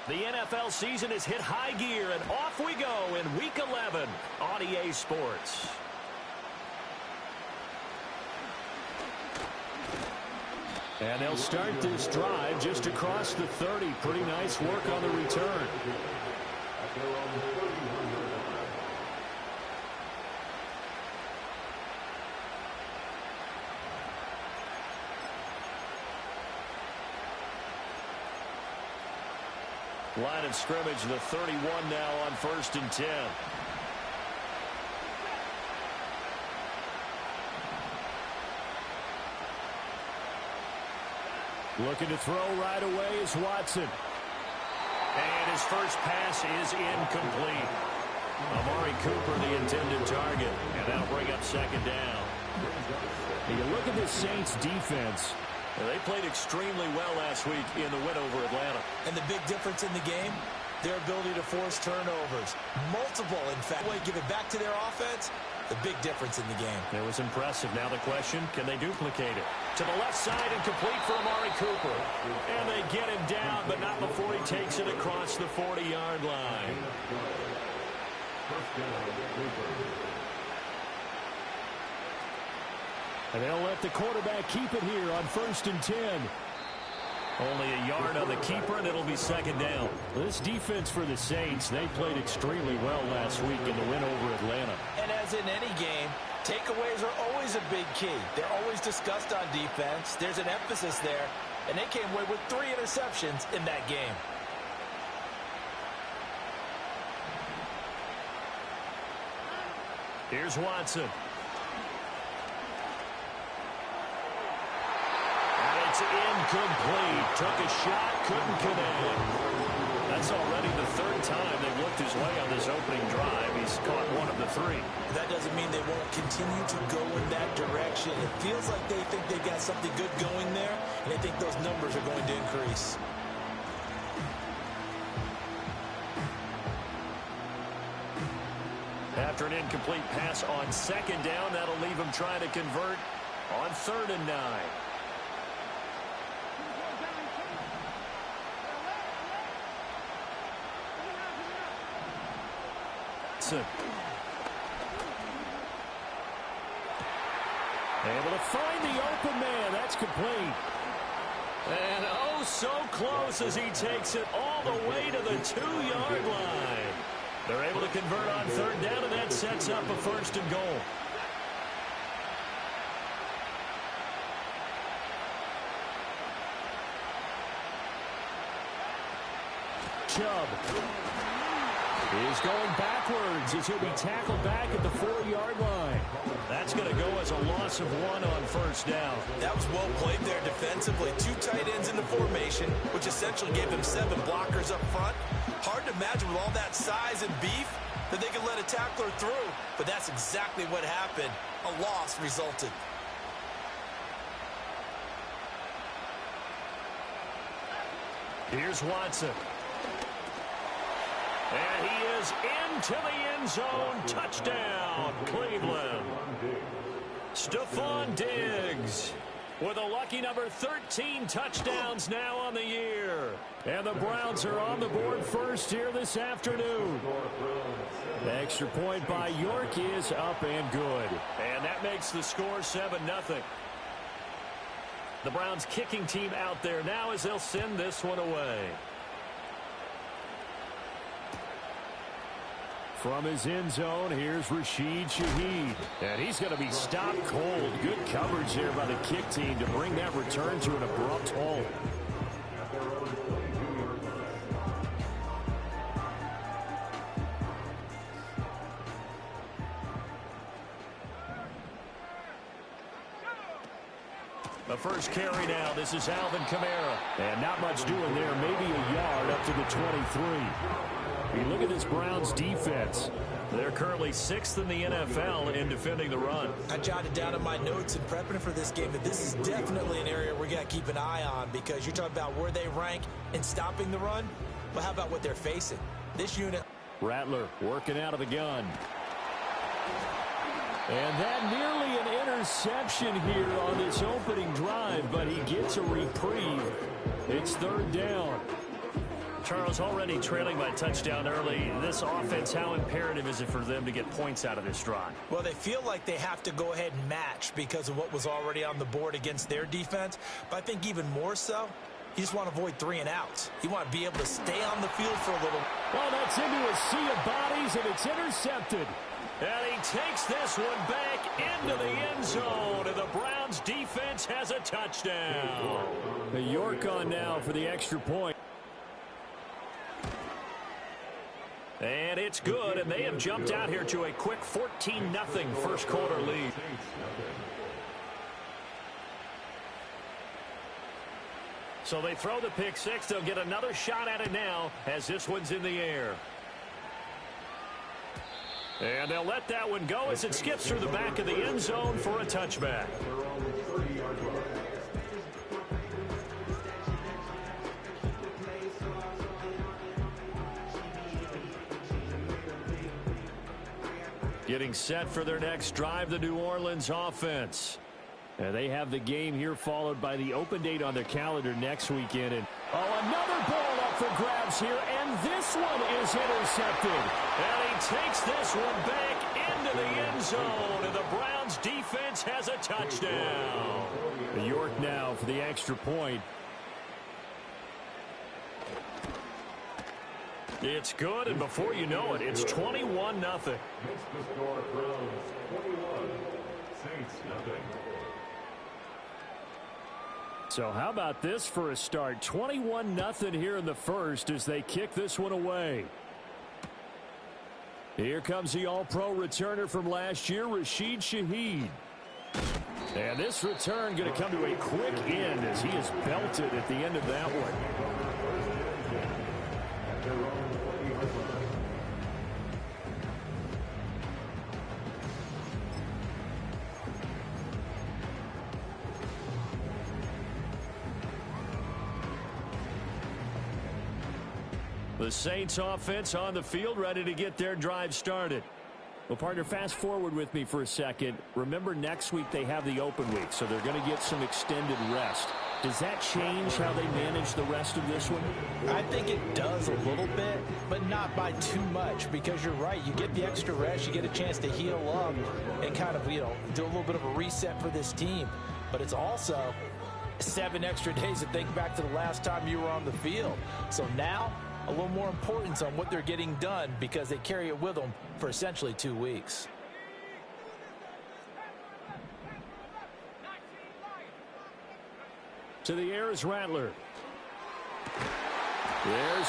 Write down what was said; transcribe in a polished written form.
The NFL season has hit high gear, and off we go in Week 11 on EA Sports. And they'll start this drive just across the 30. Pretty nice work on the return. Line of scrimmage, the 31 now on 1st and 10. Looking to throw right away is Watson. And his first pass is incomplete. Amari Cooper, the intended target. And that'll bring up 2nd down. You look at this Saints defense. They played extremely well last week in the win over Atlanta. And the big difference in the game, their ability to force turnovers. Multiple, in fact. Give it back to their offense, the big difference in the game. It was impressive. Now the question, can they duplicate it? To the left side and complete for Amari Cooper. And they get him down, but not before he takes it across the 40-yard line. And they'll let the quarterback keep it here on 1st and 10. Only a yard on the keeper, and it'll be 2nd down. This defense for the Saints, they played extremely well last week in the win over Atlanta. And as in any game, takeaways are always a big key. They're always discussed on defense. There's an emphasis there, and they came away with 3 interceptions in that game. Here's Watson. It's incomplete. Took a shot, couldn't connect. That's already the 3rd time they've looked his way on this opening drive. He's caught 1 of the 3. That doesn't mean they won't continue to go in that direction. It feels like they think they've got something good going there, and they think those numbers are going to increase. After an incomplete pass on 2nd down, that'll leave him trying to convert on 3rd and 9. Able to find the open man. That's complete. And oh, so close as he takes it all the way to the 2-yard line. They're able to convert on 3rd down, and that sets up a 1st and goal. Chubb is going backwards as he'll be tackled back at the 4-yard line. That's going to go as a loss of 1 on 1st down. That was well played there defensively. 2 tight ends in the formation, which essentially gave them 7 blockers up front. Hard to imagine with all that size and beef that they could let a tackler through, but that's exactly what happened. A loss resulted. Here's Watson. And he is into the end zone. Touchdown, Cleveland. Stephon Diggs with a lucky number 13 touchdowns now on the year. And the Browns are on the board first here this afternoon. The extra point by York is up and good. And that makes the score 7-0. The Browns kicking team out there now as they'll send this one away. From his end zone, here's Rashid Shaheed. And he's going to be stopped cold. Good coverage there by the kick team to bring that return to an abrupt halt. The first carry now. This is Alvin Kamara. And not much doing there. Maybe a yard up to the 23. You look at this Browns defense. They're currently 6th in the NFL in defending the run. I jotted down in my notes in prepping for this game that this is definitely an area we're going to keep an eye on, because you're talking about where they rank in stopping the run. Well, how about what they're facing? This unit. Rattler working out of the gun. And that nearly an interception here on this opening drive, but he gets a reprieve. It's 3rd down. Charles, already trailing by touchdown early. This offense, how imperative is it for them to get points out of this drive? Well, they feel like they have to go ahead and match because of what was already on the board against their defense. But I think even more so, you just want to avoid 3 and outs. You want to be able to stay on the field for a little. Well, that's into a sea of bodies, and it's intercepted. And he takes this one back into the end zone, and the Browns defense has a touchdown. The York on now for the extra point. And it's good, and they have jumped out here to a quick 14-0 first quarter lead. So they throw the pick six. They'll get another shot at it now as this one's in the air. And they'll let that one go as it skips through the back of the end zone for a touchback. Getting set for their next drive, the New Orleans offense. And they have the game here followed by the open date on their calendar next weekend. And another ball up for grabs here, and this one is intercepted. And he takes this one back into the end zone, and the Browns defense has a touchdown. The York now for the extra point. It's good, and before you know it, it's 21-0. So how about this for a start? 21-0 here in the first as they kick this one away. Here comes the All-Pro returner from last year, Rashid Shaheed. And this return going to come to a quick end as he is belted at the end of that one. The Saints offense on the field, ready to get their drive started. Well, partner, fast forward with me for a second. Remember, next week they have the open week, so they're going to get some extended rest. Does that change how they manage the rest of this one? I think it does a little bit, but not by too much, because you're right. You get the extra rest, you get a chance to heal up and kind of, do a little bit of a reset for this team. But it's also 7 extra days to think back to the last time you were on the field. So now, a little more importance on what they're getting done because they carry it with them for essentially 2 weeks. To the air is Rattler. There's